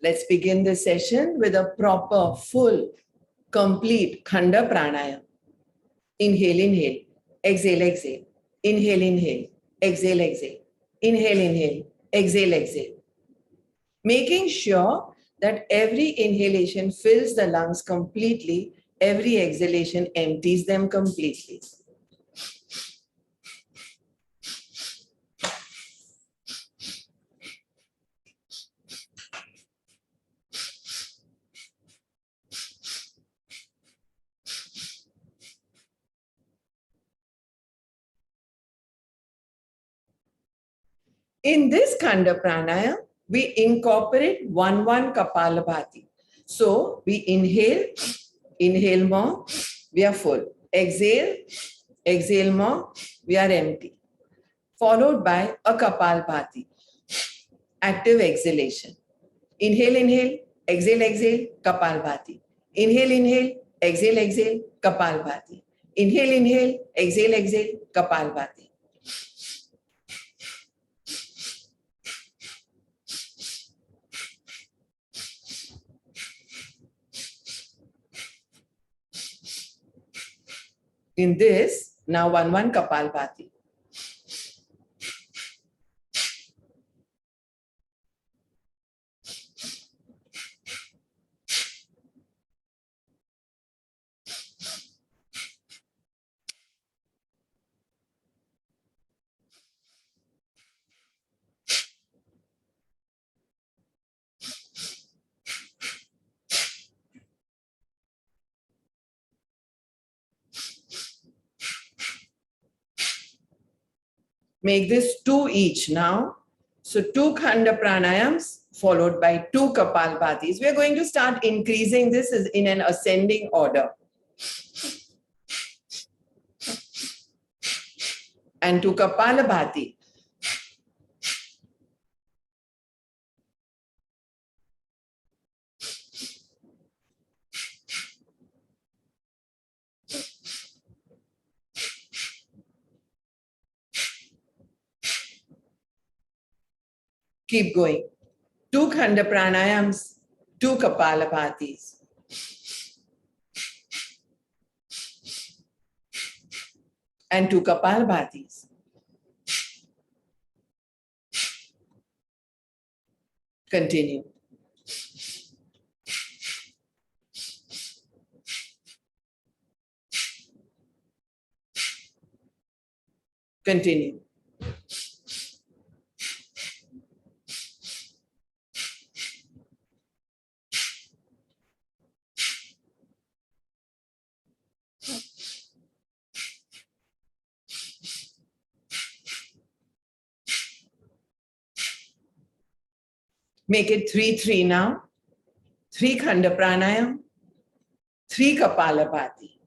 Let's begin this session with a proper, full, complete Khanda Pranayam. Inhale, inhale, exhale, exhale. Inhale, inhale, exhale, exhale. Inhale, inhale, exhale, exhale. Making sure that every inhalation fills the lungs completely, every exhalation empties them completely. In this Khanda Pranayam, we incorporate 1-1 Kapalabhati. So we inhale more, we are full. Exhale more, we are empty. Followed by a Kapalbhati, active exhalation. Inhale, exhale, Kapalbhati. Inhale, exhale, Kapalbhati. Inhale, exhale, Kapalbhati. In this, now 1-1 Kapalbhati. Make this 2 each now. So 2 Khanda Pranayams followed by 2 Kapalbhatis. We are going to start increasing this in an ascending order. And to Kapalabhati. Keep going. 2 Khanda Pranayams, 2 Kapalabhatis. And 2 Kapalabhatis. Continue. Continue. Make it 3-3 now. 3 Khanda Pranayam, 3 Kapalabhati.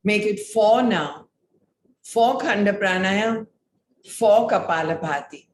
Make it 4 now. 4 Khanda Pranayam, 4 Kapalabhati.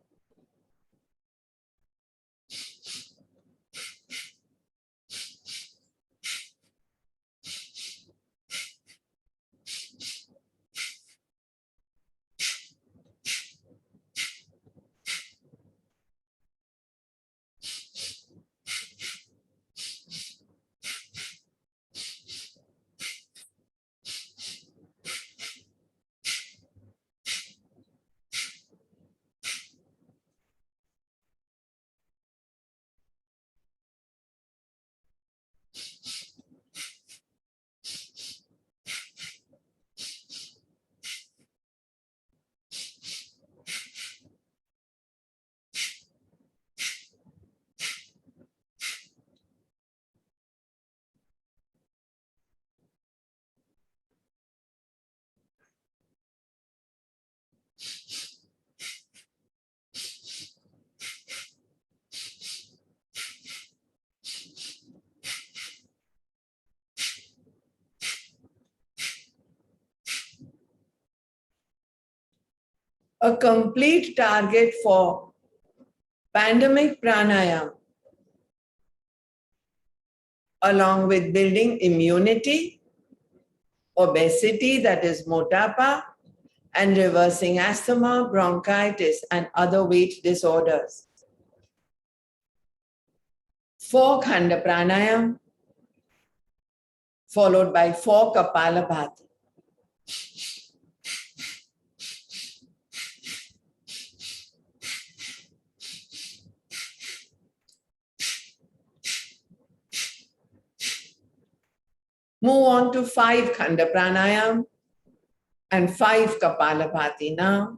A complete target for pandemic pranayam, along with building immunity, obesity, that is motapa, and reversing asthma, bronchitis, and other weight disorders. 4 Khanda Pranayam, followed by 4 Kapalabhati. Move on to 5 Khanda Pranayam and 5 Kapalabhati now.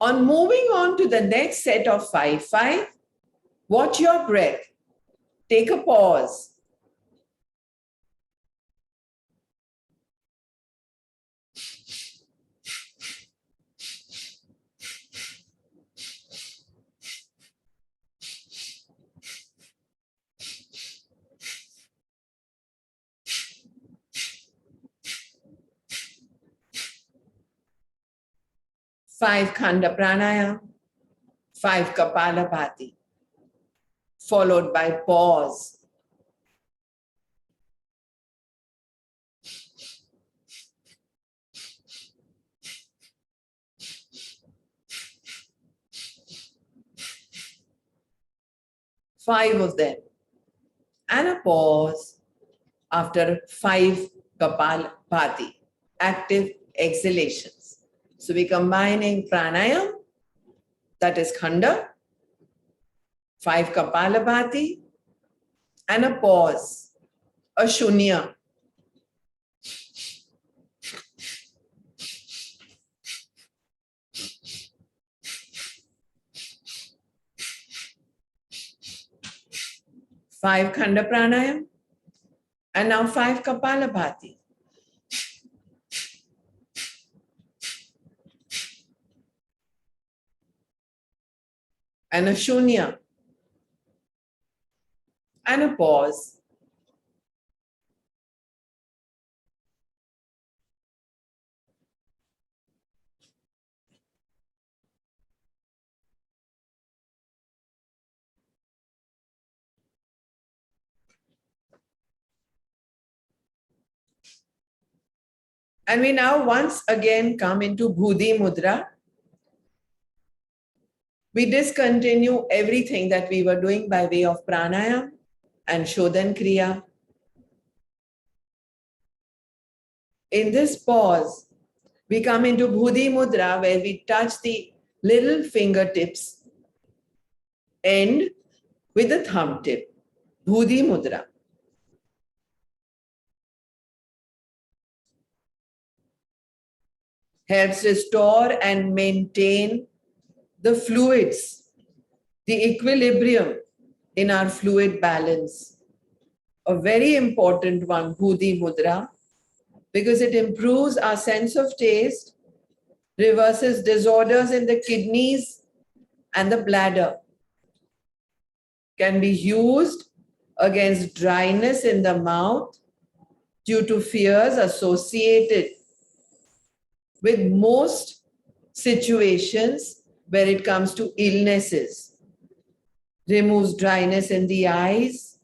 On moving on to the next set of 5-5, watch your breath. Take a pause. Five Khanda Pranayam, 5 Kapalabhati, followed by pause. Five of them. And a pause after 5 Kapalabhati, active exhalations. So we're combining pranayam, that is Khanda, 5 Kapalabhati, and a pause, a Shunya. Five Khanda Pranayam, and now 5 Kapalabhati. And a Shunya. And a pause. And we now once again come into Bhudi Mudra. We discontinue everything that we were doing by way of pranayam and Shodhan Kriya. In this pause, we come into Bhudi Mudra, where we touch the little fingertips, end with the thumb tip. Bhudi Mudra. Helps restore and maintain the fluids, the equilibrium in our fluid balance. A very important one, Bhudi Mudra, because it improves our sense of taste, reverses disorders in the kidneys and the bladder, can be used against dryness in the mouth due to fears associated with most situations where it comes to illnesses. Removes dryness in the eyes,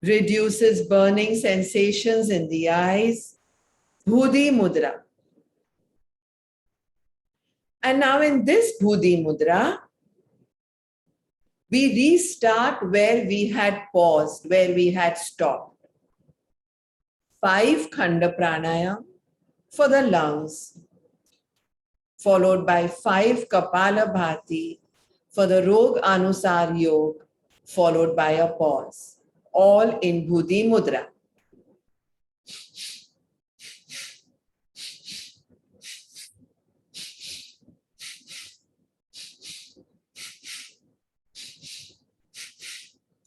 reduces burning sensations in the eyes. Bhudi Mudra. And now in this Bhudi Mudra, we restart where we had paused, where we had stopped. 5 Khanda Pranayam for the lungs, followed by 5 Kapalabhati for the Rog Anusar Yoga, followed by a pause, all in Bhudi Mudra.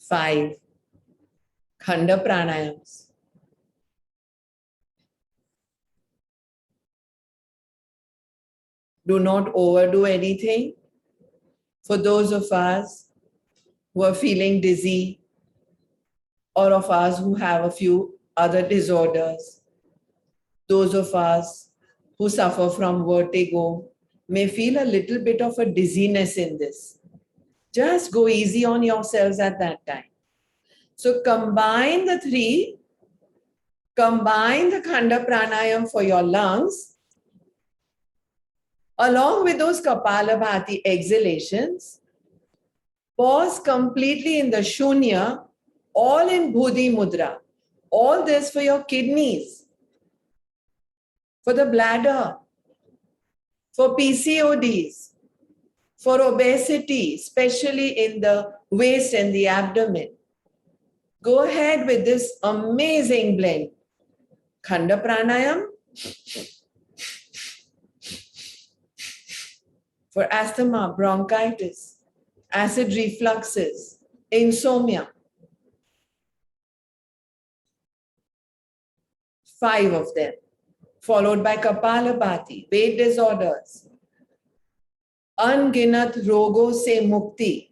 Five Khanda Pranayams. Do not overdo anything. For those of us who are feeling dizzy, or of us who have a few other disorders, those of us who suffer from vertigo may feel a little bit of a dizziness in this. Just go easy on yourselves at that time. So combine the three, combine the Khanda Pranayam for your lungs, along with those Kapalabhati exhalations. Pause completely in the Shunya, all in Bhudi Mudra. All this for your kidneys, for the bladder, for PCODs, for obesity, especially in the waist and the abdomen. Go ahead with this amazing blend. Khanda Pranayam for asthma, bronchitis, acid refluxes, insomnia. 5 of them, followed by Kapalabhati, weight disorders, Anginat Rogo Se Mukti,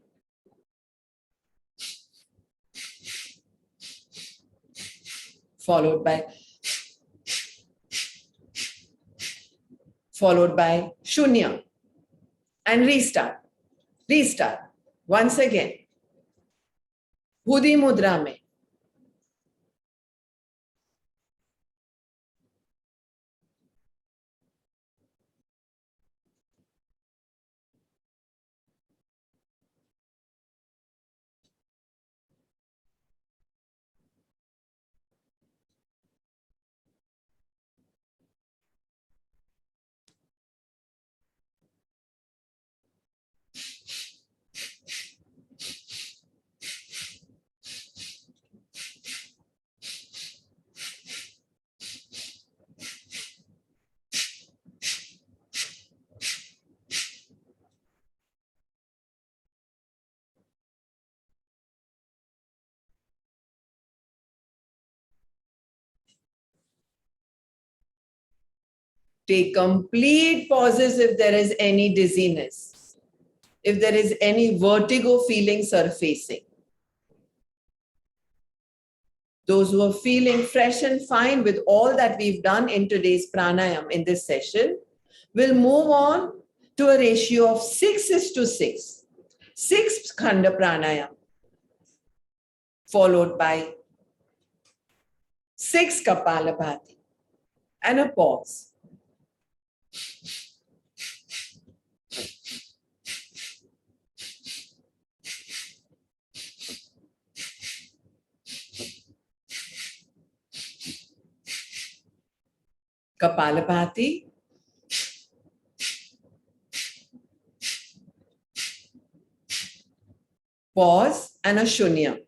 followed by Shunya, and restart. Once again. Bhudi Mudra mein. Take complete pauses if there is any dizziness, if there is any vertigo feeling surfacing. Those who are feeling fresh and fine with all that we've done in today's pranayam in this session will move on to a ratio of 6:6. 6 Khanda Pranayam, followed by 6 Kapalabhati, and a pause. Kapalabhati, pause, and a Shunya.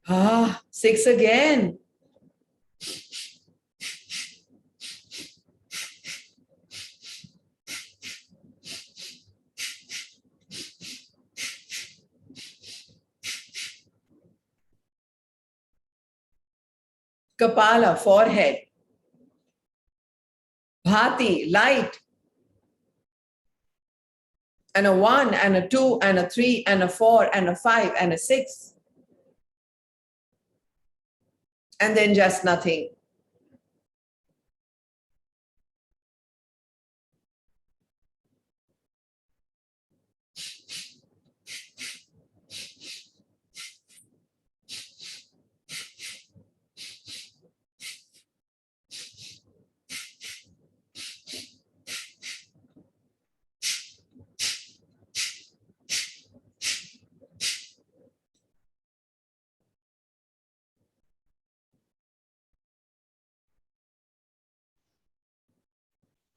Ah, 6 again. Kapala, forehead. Bhati, light. And a 1 and a 2 and a 3 and a 4 and a 5 and a 6. And then just nothing.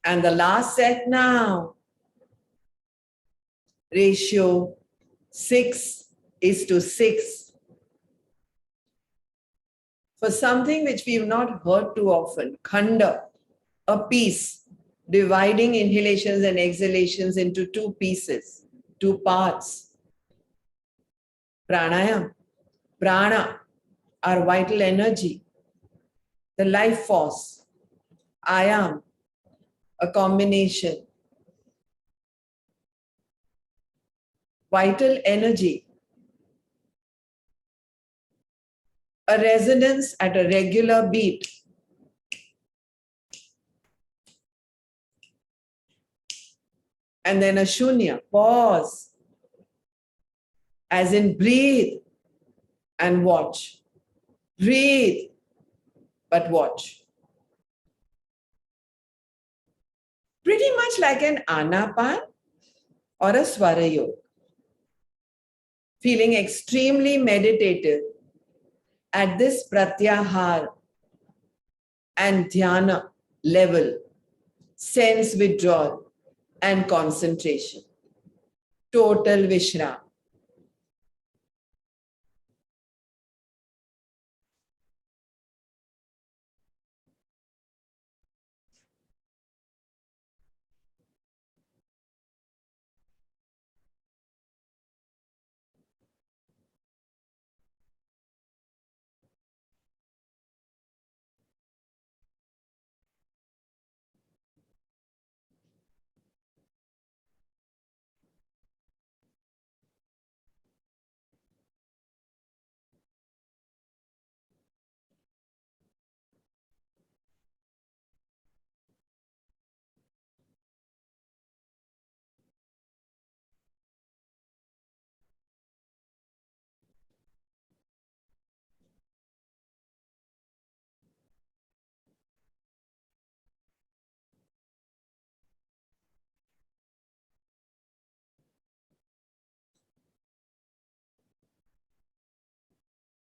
And the last set now. Ratio 6:6. For something which we have not heard too often, khanda, a piece, dividing inhalations and exhalations into two pieces, two parts. Pranayam, prana, our vital energy, the life force. Ayam, a combination. Vital energy, a resonance at a regular beat. And then a shunya, pause, as in breathe and watch. Breathe, but watch. Pretty much like an anapan or a swara yoga. Feeling extremely meditative at this pratyahar and dhyana level, sense withdrawal and concentration. Total Vishram.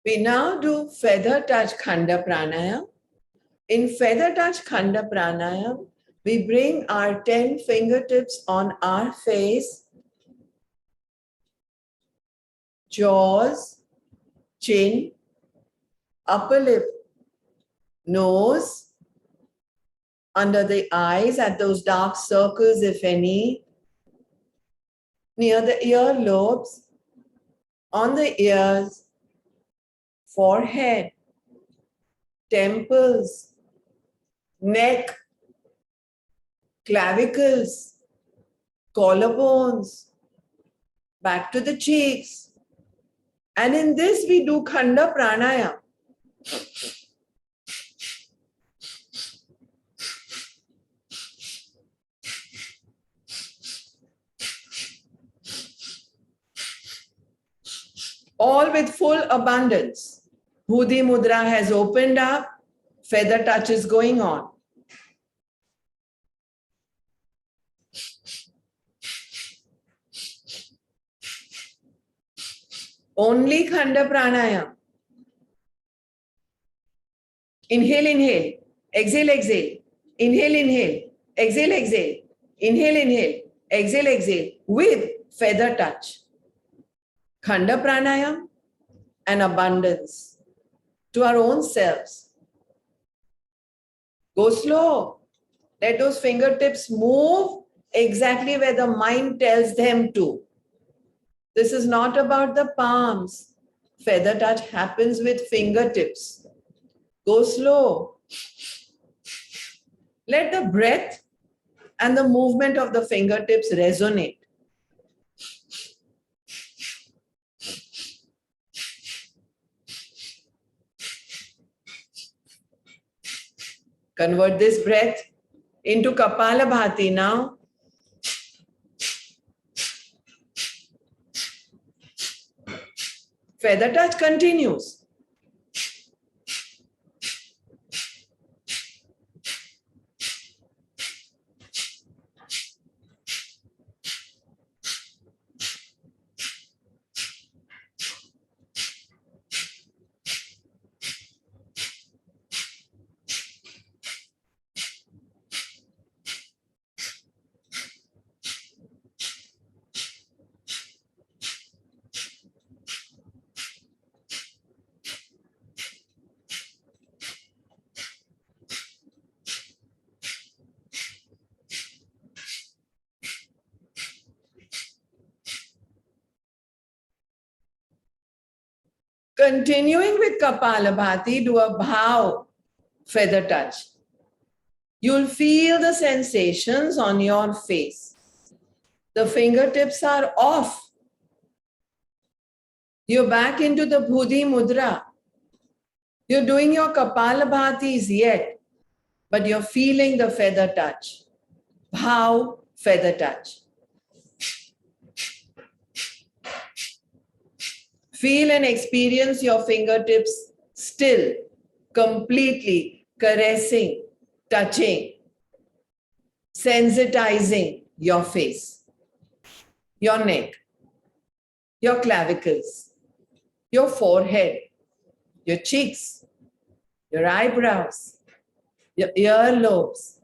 We now do feather touch khanda pranayam. In feather touch khanda pranayam, we bring our 10 fingertips on our face, jaws, chin, upper lip, nose, under the eyes at those dark circles, if any, near the ear lobes, on the ears, forehead, temples, neck, clavicles, collarbones, back to the cheeks. And in this we do khanda pranayam. All with full abundance. Bhudi mudra has opened up, feather touch is going on. Only khanda pranayam. Inhale, inhale, exhale, exhale, inhale, inhale, exhale, exhale, inhale, inhale, exhale, exhale, with feather touch. Khanda pranayam and abundance to our own selves. Go slow. Let those fingertips move exactly where the mind tells them to. This is not about the palms. Feather touch happens with fingertips. Go slow. Let the breath and the movement of the fingertips resonate. Convert this breath into Kapalabhati now. Feather touch continues. Continuing with Kapalabhati, do a bhav feather touch. You'll feel the sensations on your face. The fingertips are off. You're back into the Bhudi Mudra. You're doing your Kapalabhatis yet, but you're feeling the feather touch. Bhav feather touch. Feel and experience your fingertips still, completely caressing, touching, sensitizing your face, your neck, your clavicles, your forehead, your cheeks, your eyebrows, your earlobes.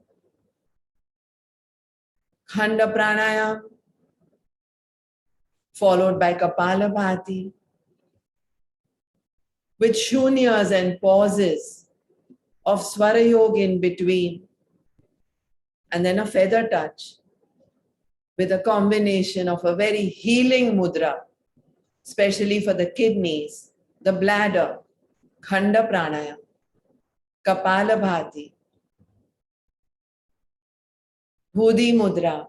Khanda pranayam, followed by Kapalabhati, with shunyas and pauses of Swara Yoga in between, and then a feather touch with a combination of a very healing mudra, especially for the kidneys, the bladder, Khanda pranayam, Kapalabhati, Bhudi mudra,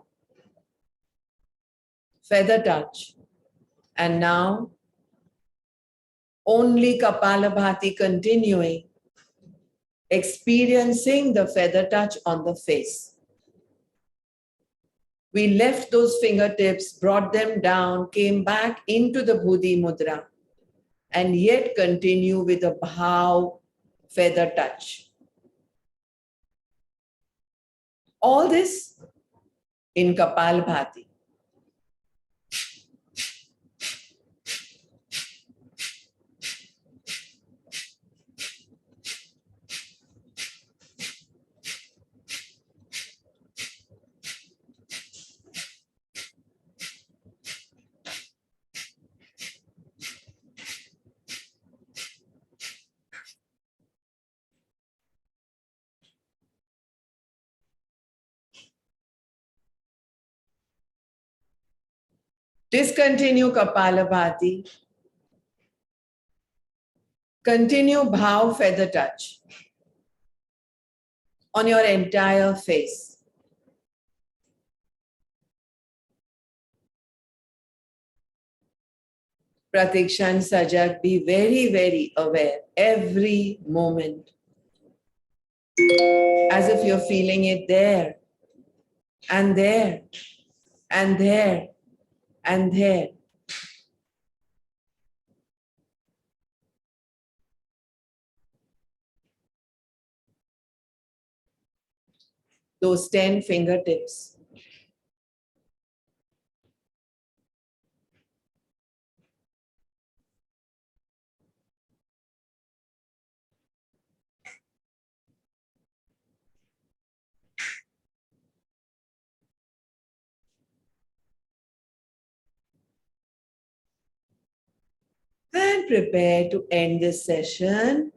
feather touch, and now only Kapalabhati continuing, experiencing the feather touch on the face. We left those fingertips, brought them down, came back into the Bhudi mudra, and yet continue with a bhav feather touch. All this in Kapalabhati. Discontinue Kapalabhati. Continue bhav feather touch on your entire face. Pratikshan Sajak, be very, very aware every moment, as if you're feeling it there, and there, and there, and there. Those 10 fingertips. And prepare to end this session,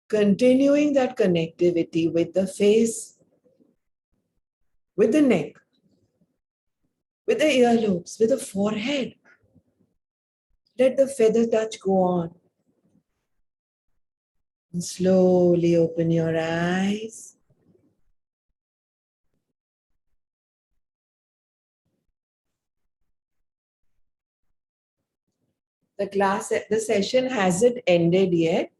continuing that connectivity with the face, with the neck, with the earlobes, with the forehead. Let the feather touch go on. And slowly open your eyes. The session hasn't ended yet.